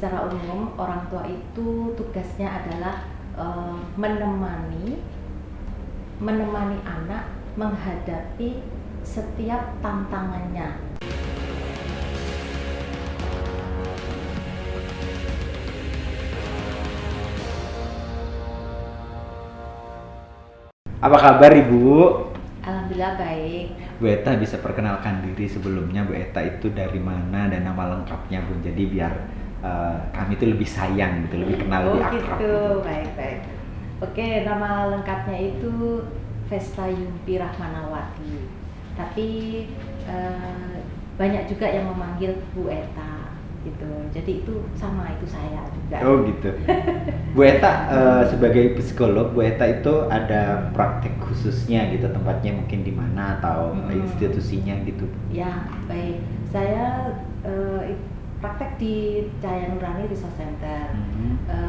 secara umum orang tua itu tugasnya adalah menemani anak menghadapi setiap tantangannya. Apa kabar Ibu? Alhamdulillah baik. Bu Eta bisa perkenalkan diri sebelumnya, Bu Eta itu dari mana dan nama lengkapnya Bu. Jadi biar kami itu lebih sayang gitu, lebih kenal, lebih akrab. Gitu. Baik. Oke, nama lengkapnya itu Vesta Yumpi Rahmanawati. Tapi banyak juga yang memanggil Bu Eta gitu. Jadi itu sama, itu saya juga. Oh gitu. Bu Eta sebagai psikolog, Bu Eta itu ada praktek khususnya gitu, tempatnya mungkin di mana atau institusinya gitu? Ya, baik. Saya praktek di Cahaya Nurani Resource Center.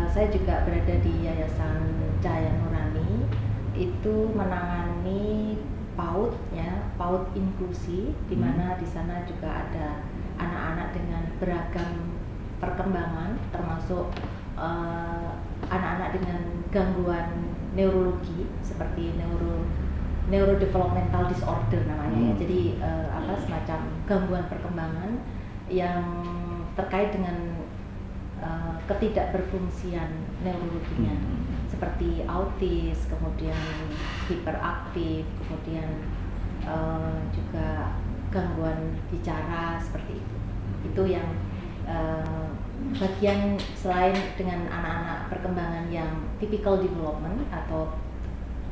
Saya juga berada di Yayasan Cahaya Nurani, itu menangani PAUD ya, PAUD inklusi, di mana di sana juga ada anak-anak dengan beragam perkembangan, termasuk anak-anak dengan gangguan neurologi seperti neurodevelopmental disorder namanya ya. Jadi semacam gangguan perkembangan yang terkait dengan ketidakberfungsian neurologinya, seperti autis, kemudian hiperaktif, kemudian juga gangguan bicara seperti itu. Itu yang bagian selain dengan anak-anak perkembangan yang typical development atau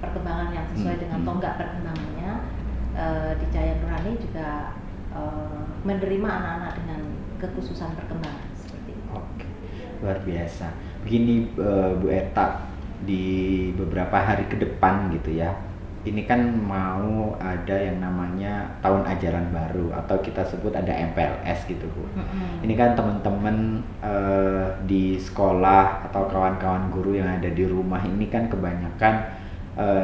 perkembangan yang sesuai dengan tonggak perkembangannya, di Cahaya Nurani juga menerima anak-anak dengan kekhususan perkembangan seperti itu. Oke, luar biasa. Begini Bu Eta, di beberapa hari ke depan gitu ya, ini kan mau ada yang namanya tahun ajaran baru atau kita sebut ada MPLS gitu Bu. Ini kan teman-teman di sekolah atau kawan-kawan guru yang ada di rumah ini kan kebanyakan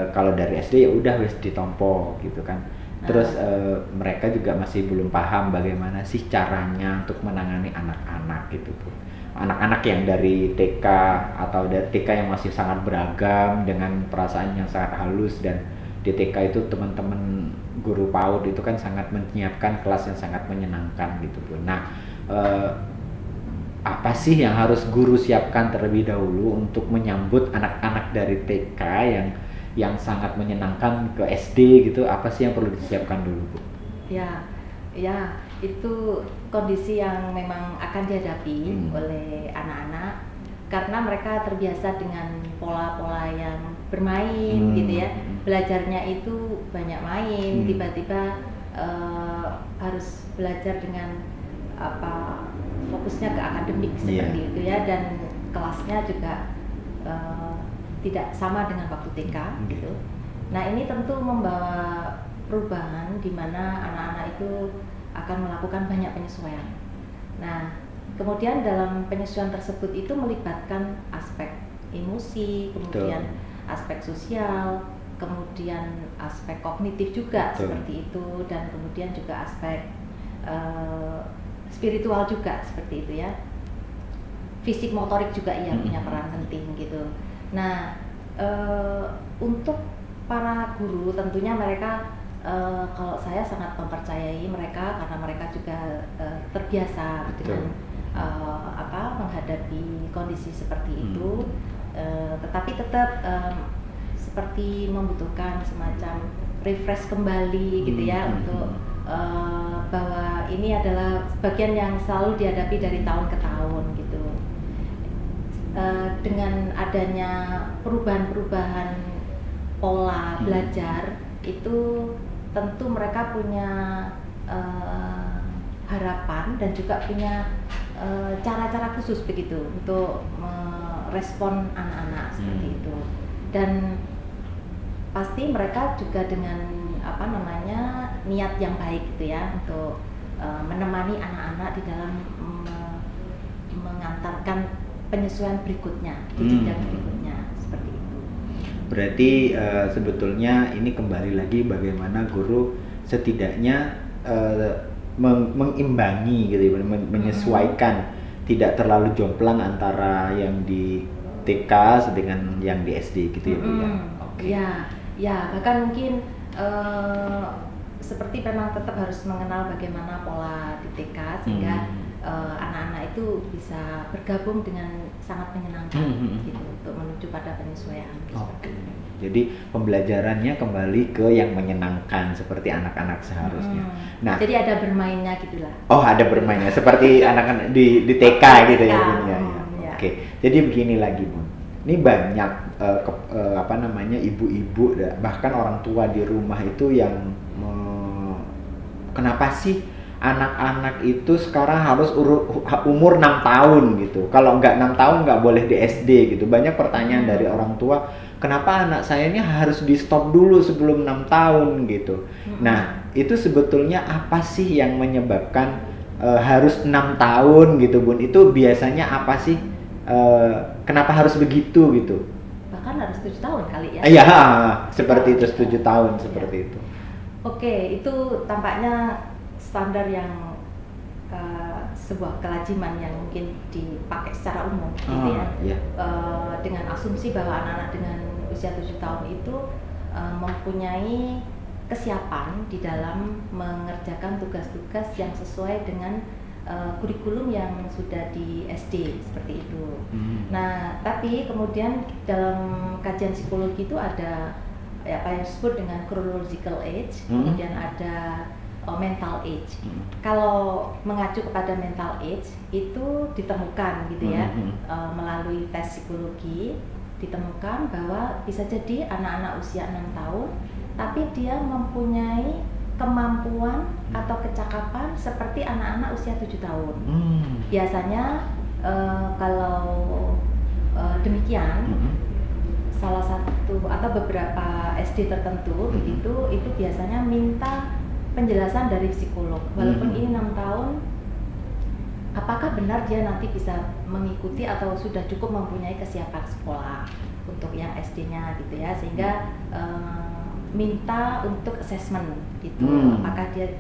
kalau dari SD ya udah wis ditompo gitu kan. Terus mereka juga masih belum paham bagaimana sih caranya untuk menangani anak-anak gitu Bu. Anak-anak yang dari TK atau dari TK yang masih sangat beragam dengan perasaan yang sangat halus, dan di TK itu teman-teman guru PAUD itu kan sangat menyiapkan kelas yang sangat menyenangkan gitu Bu. Nah, apa sih yang harus guru siapkan terlebih dahulu untuk menyambut anak-anak dari TK yang sangat menyenangkan ke SD gitu? Apa sih yang perlu disiapkan dulu Bu? Ya, itu kondisi yang memang akan dihadapi oleh anak-anak karena mereka terbiasa dengan pola-pola yang bermain gitu ya. Belajarnya itu banyak main, tiba-tiba harus belajar dengan fokusnya ke akademik seperti itu ya, dan kelasnya juga tidak sama dengan waktu TK gitu. Nah, ini tentu membawa perubahan di mana anak-anak itu akan melakukan banyak penyesuaian. Nah, kemudian dalam penyesuaian tersebut itu melibatkan aspek emosi, kemudian aspek sosial, kemudian aspek kognitif juga seperti itu, dan kemudian juga aspek spiritual juga seperti itu ya. Fisik motorik juga punya peran penting gitu. Nah, untuk para guru tentunya mereka kalau saya sangat mempercayai mereka karena mereka juga terbiasa dengan menghadapi kondisi seperti itu, tetapi tetap seperti membutuhkan semacam refresh kembali gitu ya, untuk bahwa ini adalah bagian yang selalu dihadapi dari tahun ke tahun gitu. Dengan adanya perubahan-perubahan pola belajar itu tentu mereka punya harapan dan juga punya cara-cara khusus begitu untuk merespon anak-anak seperti itu, dan pasti mereka juga dengan niat yang baik gitu ya, untuk menemani anak-anak di dalam mengantarkan penyesuaian berikutnya di jenjang berikutnya seperti itu. Berarti sebetulnya ini kembali lagi bagaimana guru setidaknya mengimbangi gitu, menyesuaikan tidak terlalu jomplang antara yang di TK dengan yang di SD gitu ya Bu ya. Oke. Ya, ya bahkan mungkin seperti memang tetap harus mengenal bagaimana pola di TK sehingga anak-anak itu bisa bergabung dengan sangat menyenangkan gitu untuk menuju pada penyesuaian. Oke. Jadi pembelajarannya kembali ke yang menyenangkan seperti anak-anak seharusnya. Nah, jadi ada bermainnya gitulah. Oh, ada bermainnya seperti anak-anak di TK gitu ya Bun ya. Ya. Oke. Jadi begini lagi Bun. Ini banyak ibu-ibu bahkan orang tua di rumah itu yang kenapa sih anak-anak itu sekarang harus umur 6 tahun gitu. Kalau nggak 6 tahun nggak boleh di SD gitu. Banyak pertanyaan dari orang tua, kenapa anak saya ini harus di stop dulu sebelum 6 tahun gitu. Nah, itu sebetulnya apa sih yang menyebabkan harus 6 tahun gitu Bun? Itu biasanya apa sih? Kenapa harus begitu gitu? Bahkan harus 7 tahun kali ya? Iya, seperti itu 7 tahun seperti itu. Oke, itu tampaknya standar yang sebuah kelaziman yang mungkin dipakai secara umum gitu ya. Iya. Dengan asumsi bahwa anak-anak dengan usia 7 tahun itu mempunyai kesiapan di dalam mengerjakan tugas-tugas yang sesuai dengan kurikulum yang sudah di SD seperti itu. Nah, tapi kemudian dalam kajian psikologi itu ada apa yang disebut dengan chronological age, kemudian ada mental age. Kalau mengacu kepada mental age itu ditemukan gitu ya, melalui tes psikologi ditemukan bahwa bisa jadi anak-anak usia 6 tahun tapi dia mempunyai kemampuan atau kecakapan seperti anak-anak usia 7 tahun. Biasanya kalau demikian salah satu atau beberapa SD tertentu begitu itu biasanya minta penjelasan dari psikolog. Walaupun ini 6 tahun, apakah benar dia nanti bisa mengikuti atau sudah cukup mempunyai kesiapan sekolah untuk yang SD-nya gitu ya, sehingga minta untuk assessment gitu. Apakah dia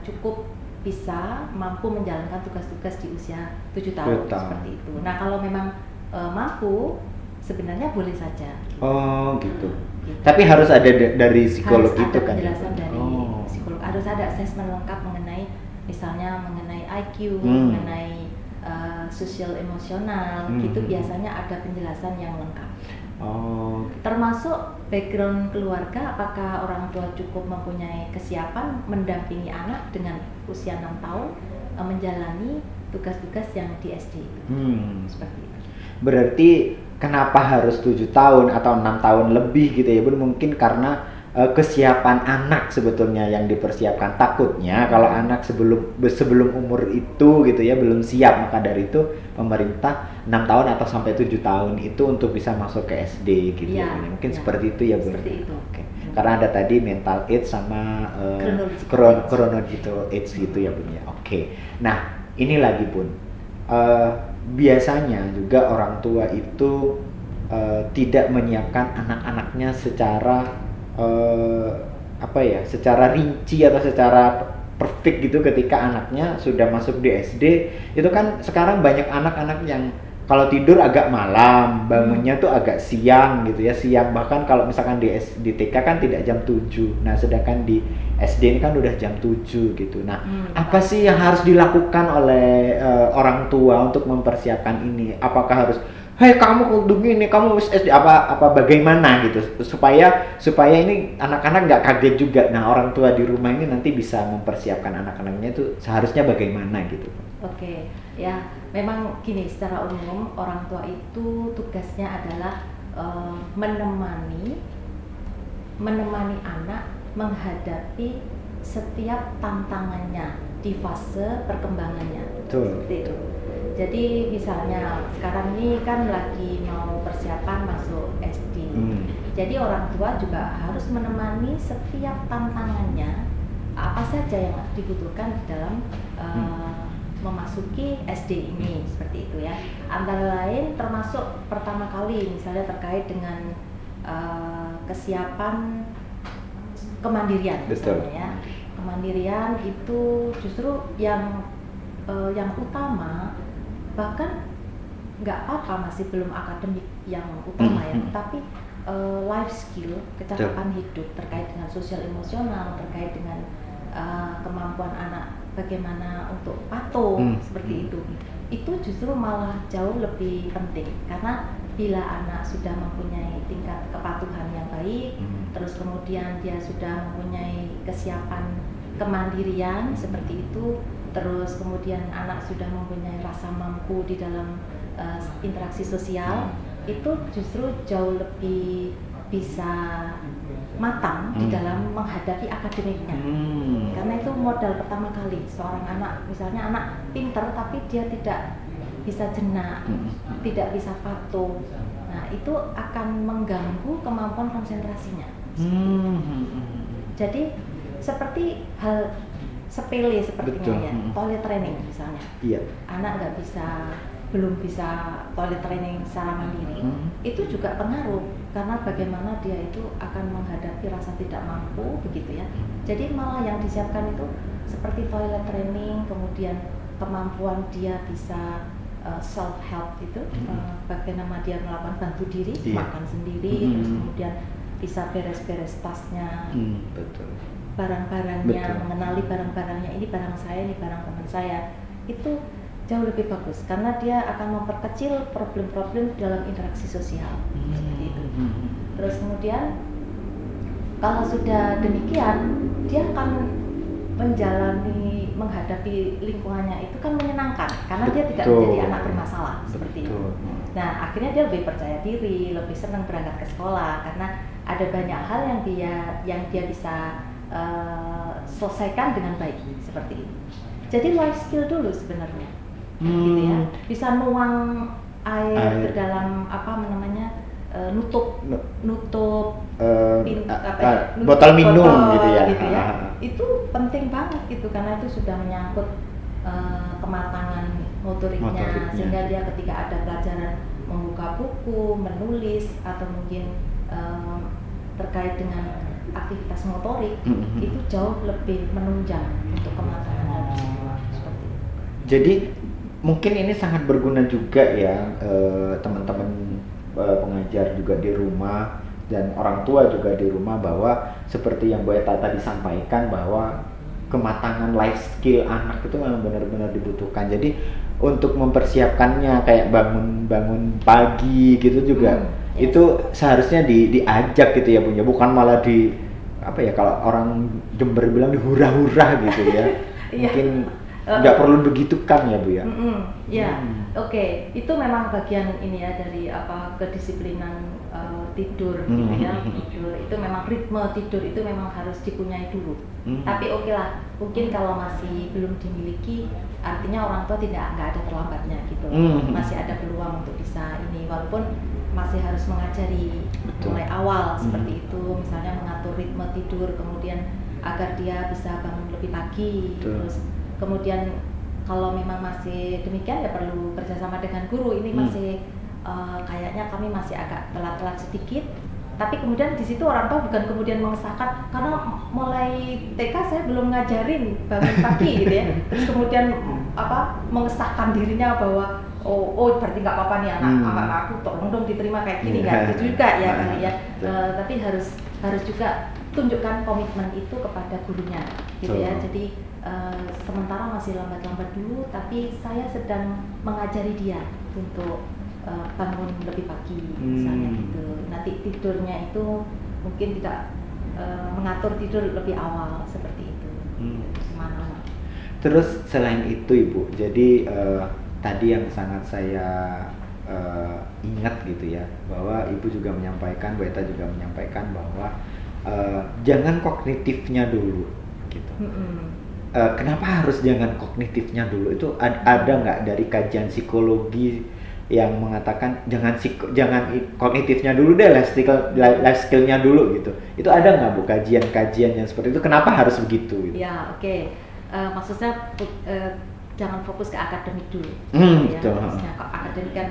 cukup bisa mampu menjalankan tugas-tugas di usia 7 tahun seperti itu. Nah, kalau memang mampu sebenarnya boleh saja. Oh gitu. Tapi harus ada dari psikolog harus itu ada kan? Penjelasan dari psikolog. Harus ada asesmen lengkap mengenai misalnya mengenai IQ, mengenai sosial emosional, gitu biasanya ada penjelasan yang lengkap. Termasuk background keluarga, apakah orang tua cukup mempunyai kesiapan mendampingi anak dengan usia 6 tahun menjalani tugas-tugas yang di SD. Seperti itu. Berarti kenapa harus 7 tahun atau 6 tahun lebih gitu ya Bun? Mungkin karena kesiapan anak sebetulnya yang dipersiapkan. Takutnya kalau anak sebelum umur itu gitu ya belum siap, maka dari itu pemerintah 6 tahun atau sampai 7 tahun itu untuk bisa masuk ke SD gitu ya. Mungkin seperti itu ya Bun. Seperti itu. Oke. Karena ada tadi mental age sama chronological age gitu ya Bun ya. Oke. Nah, ini lagi Bun. Biasanya juga orang tua itu tidak menyiapkan anak-anaknya secara secara rinci atau secara perfect gitu ketika anaknya sudah masuk di SD. Itu kan sekarang banyak anak-anak yang kalau tidur agak malam, bangunnya tuh agak siang gitu ya, siang. Bahkan kalau misalkan di TK kan tidak jam 7. Nah, sedangkan di SD ini kan udah jam 7 gitu. Nah, apa sih yang harus dilakukan oleh orang tua untuk mempersiapkan ini? Apakah harus hei kamu kudu gini, kamu SD apa bagaimana gitu supaya ini anak-anak nggak kaget juga. Nah, orang tua di rumah ini nanti bisa mempersiapkan anak-anaknya itu seharusnya bagaimana gitu. Oke, ya memang gini, secara umum orang tua itu tugasnya adalah menemani anak menghadapi setiap tantangannya di fase perkembangannya. Betul. Seperti itu. Jadi misalnya sekarang ini kan lagi mau persiapan masuk SD. Jadi orang tua juga harus menemani setiap tantangannya, apa saja yang dibutuhkan di dalam memasuki SD ini, seperti itu ya. Antara lain termasuk pertama kali misalnya terkait dengan kesiapan kemandirian. Betul. Misalnya ya. Kemandirian itu justru yang utama bahkan nggak apa-apa masih belum akademik yang utama ya, tapi life skill, kecakapan hidup terkait dengan sosial emosional, terkait dengan kemampuan anak bagaimana untuk patuh seperti itu justru malah jauh lebih penting, karena bila anak sudah mempunyai tingkat kepatuhan yang baik, terus kemudian dia sudah mempunyai kesiapan kemandirian seperti itu, terus kemudian anak sudah mempunyai rasa mampu di dalam interaksi sosial, itu justru jauh lebih bisa matang di dalam menghadapi akademiknya. Karena itu modal pertama kali seorang anak, misalnya anak pinter tapi dia tidak bisa jenak, tidak bisa patuh, nah itu akan mengganggu kemampuan konsentrasinya. Jadi seperti hal sepele sepertinya ya, toilet training misalnya. Anak belum bisa toilet training secara mandiri, itu juga pengaruh karena bagaimana dia itu akan menghadapi rasa tidak mampu begitu ya. Jadi malah yang disiapkan itu seperti toilet training, kemudian kemampuan dia bisa self help itu, bagaimana dia melakukan bantu diri, makan sendiri, terus kemudian bisa beres-beres tasnya, barang-barangnya, mengenali barang-barangnya, ini barang saya, ini barang teman saya, itu jauh lebih bagus karena dia akan memperkecil problem-problem dalam interaksi sosial seperti itu. Terus kemudian kalau sudah demikian, dia akan menghadapi lingkungannya itu kan menyenangkan karena dia tidak menjadi anak bermasalah seperti itu. Nah akhirnya dia lebih percaya diri, lebih senang berangkat ke sekolah karena ada banyak hal yang dia bisa selesaikan dengan baik seperti itu. Jadi life skill dulu sebenarnya. Gitu ya, bisa nuang air ke dalam nutup botol minum gitu ya. Itu penting banget gitu karena itu sudah menyangkut kematangan motoriknya, sehingga dia ketika ada pelajaran membuka buku, menulis atau mungkin terkait dengan aktivitas motorik itu jauh lebih menunjang untuk kematangan seperti itu. Jadi mungkin ini sangat berguna juga ya teman-teman pengajar juga di rumah dan orang tua juga di rumah, bahwa seperti yang Bu Eta tadi sampaikan bahwa kematangan life skill anak itu memang benar-benar dibutuhkan. Jadi untuk mempersiapkannya kayak bangun pagi gitu juga itu seharusnya diajak gitu ya punya, bukan malah kalau orang Jember bilang dihura-hura gitu ya. Mungkin nggak perlu begitu kan ya Bu ya? Oke. Itu memang bagian ini ya dari kedisiplinan tidur gitu ya. Tidur itu memang, ritme tidur itu memang harus dipunyai dulu. Tapi oke lah, mungkin kalau masih belum dimiliki, artinya orang tua nggak ada terlambatnya gitu. Masih ada peluang untuk bisa ini, walaupun masih harus mengajari mulai awal seperti itu, misalnya mengatur ritme tidur, kemudian agar dia bisa bangun lebih pagi. Terus kemudian kalau memang masih demikian ya perlu kerjasama dengan guru. Ini masih kayaknya kami masih agak telat sedikit, tapi kemudian di situ orang tua bukan kemudian mengesahkan karena mulai TK saya belum ngajarin bangun pagi gitu ya, terus kemudian mengesahkan dirinya bahwa oh berarti nggak apa-apa nih anak aku tolong dong diterima kayak gini, nggak gitu juga ya kali ya. Tapi harus juga tunjukkan komitmen itu kepada gurunya gitu ya. Jadi sementara masih lambat-lambat dulu, tapi saya sedang mengajari dia untuk bangun lebih pagi misalnya gitu. Nanti tidurnya itu mungkin tidak mengatur tidur lebih awal seperti itu. Gimana? Terus selain itu Ibu, jadi tadi yang sangat saya ingat gitu ya, bahwa Ibu juga menyampaikan, Bu Eta juga menyampaikan bahwa jangan kognitifnya dulu gitu. Kenapa harus jangan kognitifnya dulu? Itu ada nggak dari kajian psikologi yang mengatakan jangan kognitifnya dulu deh, life skillnya dulu gitu? Itu ada nggak Bu kajian-kajian yang seperti itu? Kenapa harus begitu? Gitu? Ya oke. Maksudnya jangan fokus ke akademik dulu. Maksudnya akademik kan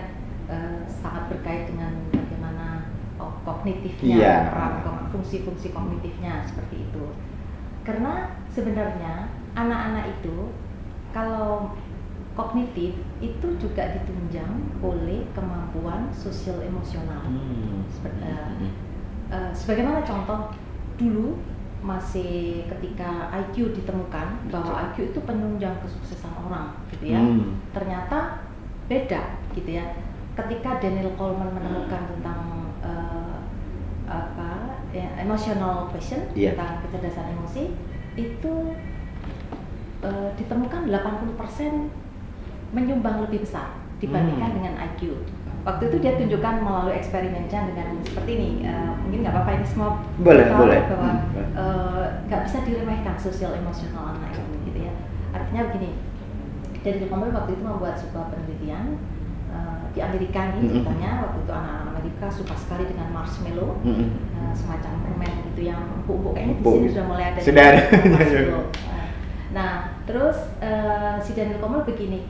sangat berkait dengan bagaimana kognitifnya, fungsi-fungsi kognitifnya seperti itu. Karena sebenarnya anak-anak itu kalau kognitif itu juga ditunjang oleh kemampuan sosial emosional. Sebagaimana contoh dulu masih ketika IQ ditemukan bahwa IQ itu penunjang kesuksesan orang, gitu ya. Ternyata beda, gitu ya. Ketika Daniel Goleman menemukan tentang emotional quotient, tentang kecerdasan emosi, itu ditemukan 80% menyumbang lebih besar dibandingkan dengan IQ. Waktu itu dia tunjukkan melalui eksperimennya dengan seperti ini. Mungkin nggak apa-apa ini semua boleh bahwa nggak bisa diremehkan sosial emosional anak itu, gitu ya. Artinya begini, dari Goleman waktu itu membuat sebuah penelitian di Amerika ini ceritanya. Waktu itu anak-anak Amerika suka sekali dengan marshmallow, semacam permen gitu yang empuk-empuk, kayaknya di sini sudah mulai ada marshmallow. Nah, terus si Daniel Goleman begini,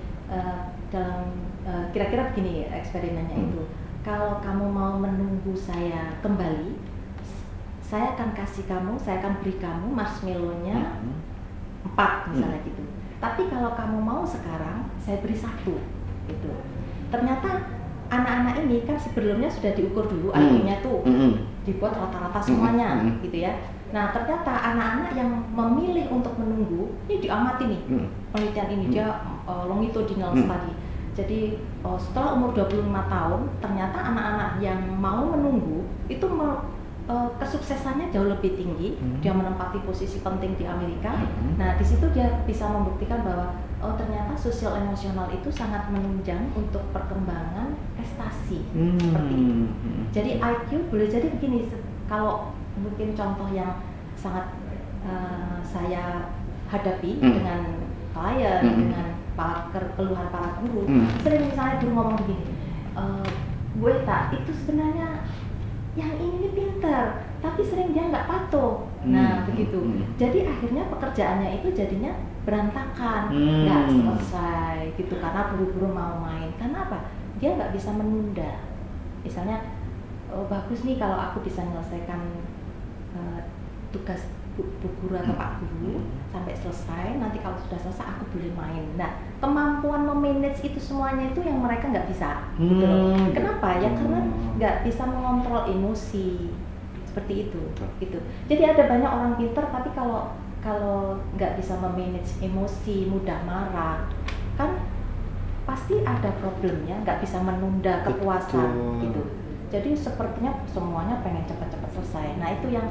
dalam kira-kira begini eksperimennya itu. Kalau kamu mau menunggu saya kembali, saya akan beri kamu marshmallow-nya 4 misalnya gitu. Tapi kalau kamu mau sekarang, saya beri 1 gitu. Ternyata anak-anak ini kan sebelumnya sudah diukur dulu IQ-nya tuh, dibuat rata-rata semuanya gitu ya. Nah, ternyata anak-anak yang memilih untuk menunggu, ini diamati nih penelitian ini, dia longitudinal study. Jadi setelah umur 25 tahun, ternyata anak-anak yang mau menunggu itu kesuksesannya jauh lebih tinggi. Dia menempati posisi penting di Amerika. Nah, di situ dia bisa membuktikan bahwa ternyata sosial emosional itu sangat menunjang untuk perkembangan prestasi seperti itu. Jadi IQ boleh jadi begini, kalau mungkin contoh yang sangat saya hadapi dengan klien, dengan keluhan para guru, sering misalnya guru ngomong begini, Bu Eta itu sebenarnya yang ini pintar, tapi sering dia nggak patuh. Nah begitu. Jadi akhirnya pekerjaannya itu jadinya berantakan, nggak selesai gitu karena buru-buru mau main. Karena apa? Dia nggak bisa menunda. Misalnya, bagus nih kalau aku bisa menyelesaikan tugas Bu Guru atau Pak Guru sampai selesai, nanti kalau sudah selesai aku boleh main. Nah, kemampuan memanage itu semuanya itu yang mereka nggak bisa gitu loh. Kenapa? Ya karena nggak bisa mengontrol emosi seperti itu gitu. Jadi ada banyak orang pintar tapi kalau nggak bisa memanage emosi, mudah marah, kan pasti ada problemnya, nggak bisa menunda kepuasan gitu. Jadi sepertinya semuanya pengen cepat-cepat selesai. Nah, itu yang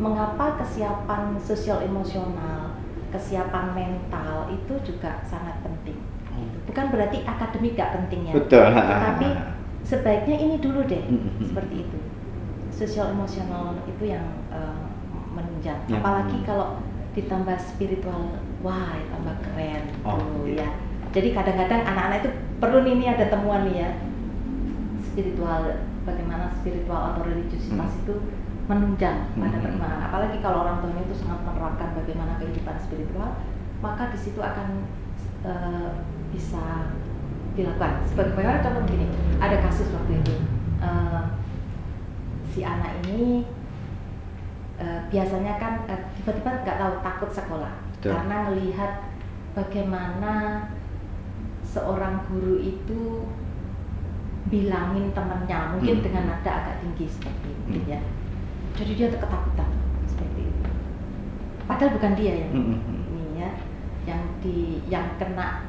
mengapa kesiapan sosial emosional, kesiapan mental itu juga sangat penting. Bukan berarti akademik gak pentingnya, tetapi sebaiknya ini dulu deh, seperti itu. Sosial emosional itu yang menunjang. Apalagi kalau ditambah spiritual, wah tambah keren tuh ya. Jadi kadang-kadang anak-anak itu perlu ini ada temuan nih ya, spiritual, bagaimana spiritual atau religiusitas itu menunjang pada perkembangan. Apalagi kalau orang tuanya itu sangat menerapkan bagaimana kehidupan spiritual, maka di situ akan bisa dilakukan. Sebagaimana contoh begini, ada kasus waktu itu si anak ini biasanya kan tiba-tiba nggak tahu, takut sekolah. Betul. Karena melihat bagaimana seorang guru itu bilangin temannya mungkin dengan nada agak tinggi seperti itu ya. Jadi dia ketakutan seperti itu. Padahal bukan dia yang ini ya, yang kena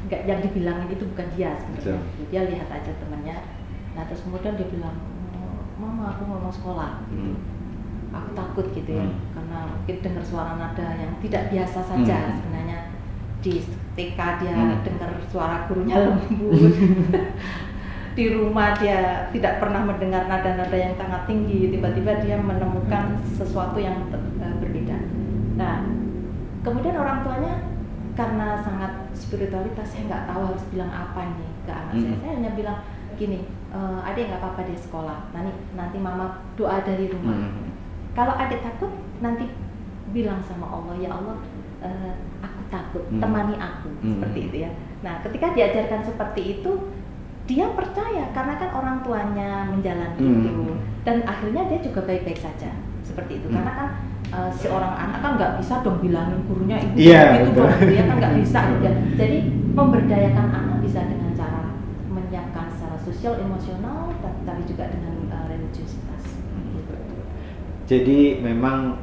yang dibilangin itu bukan dia sebenarnya. Dia lihat aja temannya. Nah terus kemudian dia bilang, Mama aku mau sekolah. Gitu. Aku takut gitu ya, karena mungkin dengar suara nada yang tidak biasa saja sebenarnya. Di TK dia dengar suara gurunya lembut. Di rumah dia tidak pernah mendengar nada-nada yang sangat tinggi, tiba-tiba dia menemukan sesuatu yang berbeda. Nah, kemudian orang tuanya karena sangat spiritualitas, saya nggak tahu harus bilang apa nih ke anak saya hanya bilang gini, adik nggak apa-apa di sekolah, nanti mama doa dari rumah. Kalau adik takut, nanti bilang sama Allah, ya Allah, aku takut, temani aku, seperti itu ya. Nah, ketika diajarkan seperti itu, dia percaya karena kan orang tuanya menjalani itu, dan akhirnya dia juga baik-baik saja seperti itu. Karena kan si orang anak kan nggak bisa dong bilangin gurunya ibu Iya, gitu betul. dong, gitu ya kan nggak bisa gitu ya. Jadi memberdayakan anak bisa dengan cara menyiapkan secara sosial, emosional, tapi juga dengan religiusitas. Gitu. Jadi memang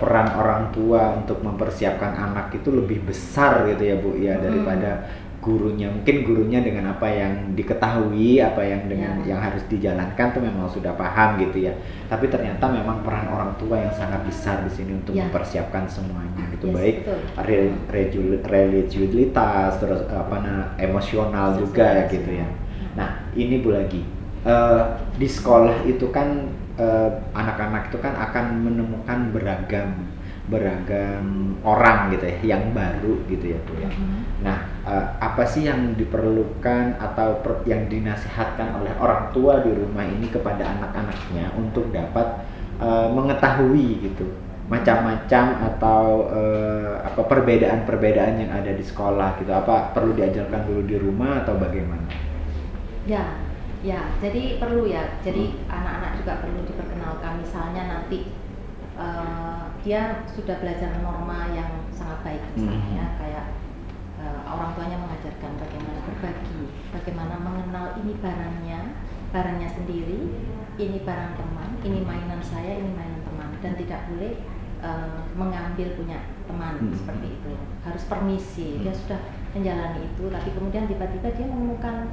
peran orang tua untuk mempersiapkan anak itu lebih besar gitu ya Bu ya daripada gurunya. Mungkin gurunya dengan apa yang diketahui, apa yang dengan yang harus dijalankan tuh memang sudah paham gitu ya. Tapi ternyata memang peran orang tua yang sangat besar di sini untuk mempersiapkan semuanya gitu. Baik religiusitas, terus emosional juga ya gitu ya. Nah, ini Bu lagi. Di sekolah itu kan anak-anak itu kan akan menemukan beragam orang gitu ya, yang baru gitu ya Bu ya. Nah, apa sih yang diperlukan atau yang dinasihatkan oleh orang tua di rumah ini kepada anak-anaknya untuk dapat mengetahui gitu macam-macam atau apa perbedaan-perbedaan yang ada di sekolah gitu, apa perlu diajarkan dulu di rumah atau bagaimana? Ya, jadi perlu ya. Jadi anak-anak juga perlu diperkenalkan. Misalnya nanti dia sudah belajar norma yang sangat baik, misalnya kayak orang tuanya mengajarkan bagaimana berbagi, bagaimana mengenal ini barangnya sendiri, ini barang teman, ini mainan saya, ini mainan teman, dan tidak boleh mengambil punya teman seperti itu. Harus permisi. Dia sudah menjalani itu, tapi kemudian tiba-tiba dia menemukan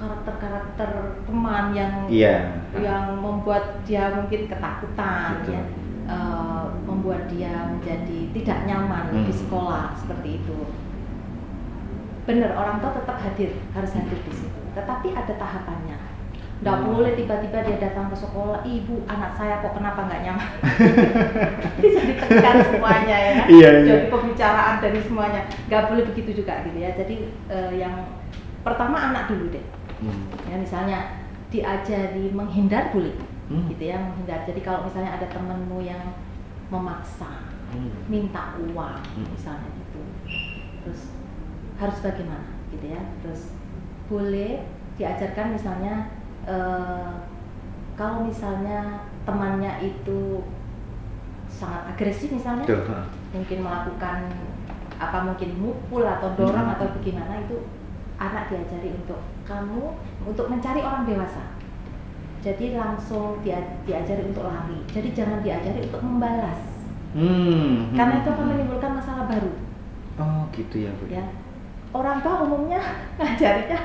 karakter-karakter teman yang membuat dia mungkin ketakutan, ya, membuat dia menjadi tidak nyaman di sekolah seperti itu. Benar, orang tua tetap harus hadir di situ. Tetapi ada tahapannya. Nggak boleh tiba-tiba dia datang ke sekolah, ibu anak saya kok kenapa nggak nyaman. Bisa ditekan semuanya ya kan. Jadi pembicaraan dari semuanya. Nggak boleh begitu juga gitu ya. Jadi yang pertama anak dulu deh. Ya, misalnya diajari menghindar boleh, gitu ya, menghindar. Jadi kalau misalnya ada temenmu yang memaksa, minta uang, misalnya gitu, terus harus bagaimana, gitu ya. Terus boleh diajarkan misalnya kalau misalnya temannya itu sangat agresif misalnya, mungkin melakukan mungkin mukul atau dorong atau bagaimana, itu anak diajari untuk mencari orang dewasa. Jadi langsung diajari untuk lari. Jadi jangan diajari untuk membalas. Karena itu akan menimbulkan masalah baru. Oh, gitu ya Bu. Ya. Orang tua umumnya ngajarinya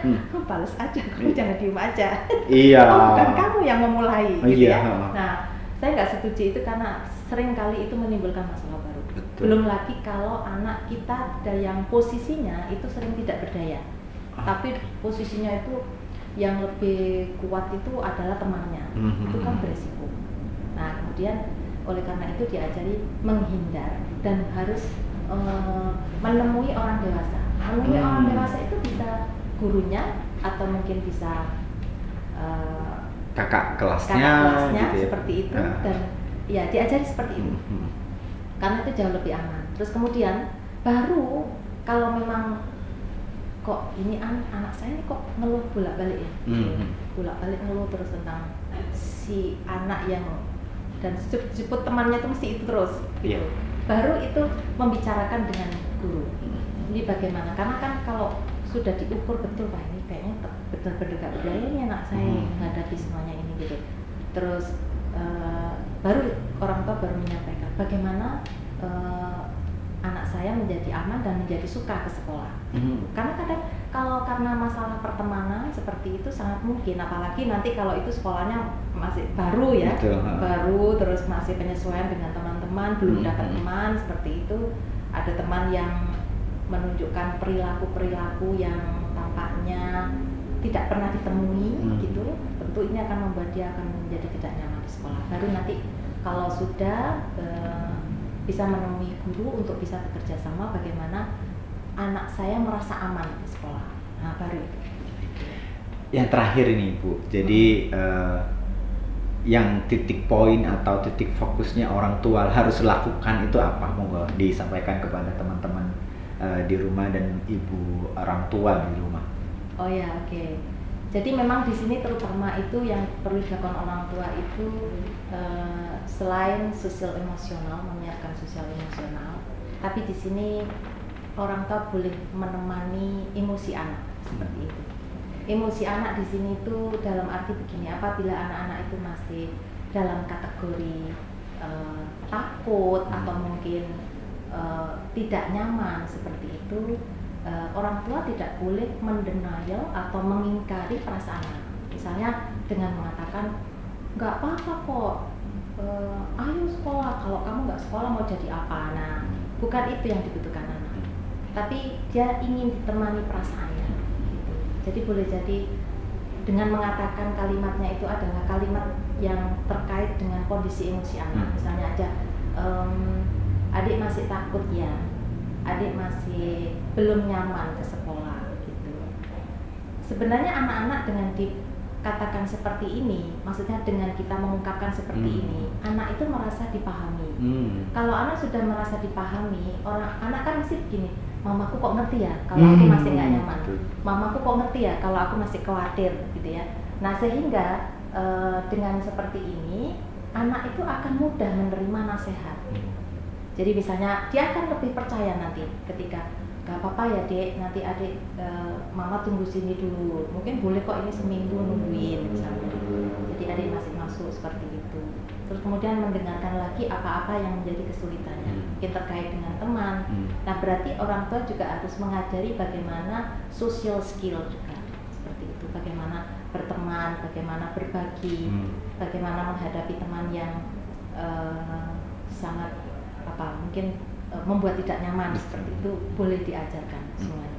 balas aja, kamu jangan diem aja. Iya. Bukan kamu yang memulai, gitu ya. Nah, saya nggak setuju itu karena sering kali itu menimbulkan masalah baru. Betul. Belum lagi kalau anak kita yang posisinya itu sering tidak berdaya. Tapi posisinya itu yang lebih kuat itu adalah temannya, itu kan beresiko. Nah, kemudian oleh karena itu diajari menghindar dan harus menemui orang dewasa. Menemui orang dewasa itu bisa gurunya atau mungkin bisa kakak kelasnya gitu ya? Seperti itu, dan ya diajari seperti itu. Karena itu jauh lebih aman. Terus kemudian baru kalau memang kok ini anak saya ini kok ngeluh bolak-balik ya, bolak-balik ngeluh terus tentang si anak yang dan sebut temannya itu mesti itu terus, gitu. Baru itu membicarakan dengan guru. Ini bagaimana? Karena kan kalau sudah diukur betul, Pak, ini kayaknya benar-benar gak berdaya ini anak saya menghadapi semuanya ini gitu. Terus baru orang tua baru menyampaikan bagaimana anak saya menjadi aman dan menjadi suka ke sekolah. Karena kadang karena masalah pertemanan seperti itu sangat mungkin, apalagi nanti kalau itu sekolahnya masih baru ya, baru terus masih penyesuaian dengan teman-teman, belum dapat teman seperti itu, ada teman yang menunjukkan perilaku-perilaku yang tampaknya tidak pernah ditemui gitu, tentu ini akan membuat dia akan menjadi tidak nyaman di sekolah. Baru nanti kalau sudah bisa menemui guru untuk bisa bekerja sama bagaimana anak saya merasa aman di sekolah. Nah, baru itu. Yang terakhir ini Bu, jadi yang titik poin atau titik fokusnya orang tua harus lakukan itu apa? Monggo disampaikan kepada teman-teman di rumah dan ibu orang tua di rumah. Oh ya, oke. Jadi memang di sini terutama itu yang perlu dilakukan orang tua itu selain sosial emosional, menyiapkan sosial emosional, tapi di sini orang tua boleh menemani emosi anak seperti itu. Emosi anak di sini itu dalam arti begini, apabila anak-anak itu masih dalam kategori takut atau mungkin tidak nyaman seperti itu, orang tua tidak boleh mendenial atau mengingkari perasaan anak. Misalnya dengan mengatakan nggak apa-apa kok, ayo sekolah, kalau kamu nggak sekolah mau jadi apa? Nah, bukan itu yang dibutuhkan anak, tapi dia ingin ditemani perasaannya gitu. Jadi boleh jadi dengan mengatakan kalimatnya itu adalah kalimat yang terkait dengan kondisi emosi anak. Misalnya aja, adik masih takut ya, adik masih belum nyaman ke sekolah gitu. Sebenarnya anak-anak dengan dikatakan seperti ini, maksudnya dengan kita mengungkapkan seperti ini, anak itu merasa dipahami. Kalau anak sudah merasa dipahami, anak kan mesti begini, mamaku kok ngerti ya kalau aku masih nggak nyaman, mamaku kok ngerti ya kalau aku masih khawatir gitu ya. Nah sehingga dengan seperti ini anak itu akan mudah menerima nasihat. Jadi misalnya dia akan lebih percaya nanti ketika gak apa-apa ya dek, nanti adik mama tunggu sini dulu, mungkin boleh kok ini seminggu nungguin misalnya. Jadi adik masih masuk seperti itu. Terus kemudian mendengarkan lagi apa-apa yang menjadi kesulitannya, mungkin terkait dengan teman. Nah berarti orang tua juga harus mengajari bagaimana social skill juga seperti itu, bagaimana berteman, bagaimana berbagi, bagaimana menghadapi teman yang sangat mungkin membuat tidak nyaman seperti itu, boleh diajarkan semuanya.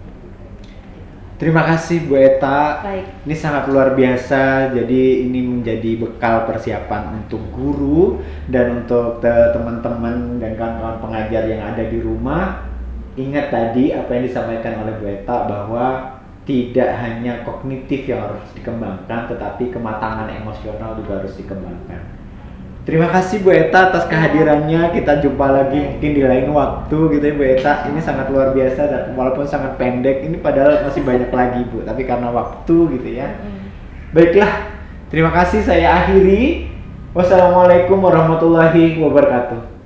Terima kasih Bu Eta. Baik. Ini sangat luar biasa. Jadi ini menjadi bekal persiapan untuk guru dan untuk teman-teman dan kawan-kawan pengajar yang ada di rumah. Ingat tadi apa yang disampaikan oleh Bu Eta bahwa tidak hanya kognitif yang harus dikembangkan, tetapi kematangan emosional juga harus dikembangkan. Terima kasih Bu Eta atas kehadirannya. Kita jumpa lagi mungkin di lain waktu gitu ya Bu Eta. Ini sangat luar biasa dan walaupun sangat pendek, ini padahal masih banyak lagi Bu, tapi karena waktu gitu ya. Baiklah, terima kasih, saya akhiri. Wassalamualaikum warahmatullahi wabarakatuh.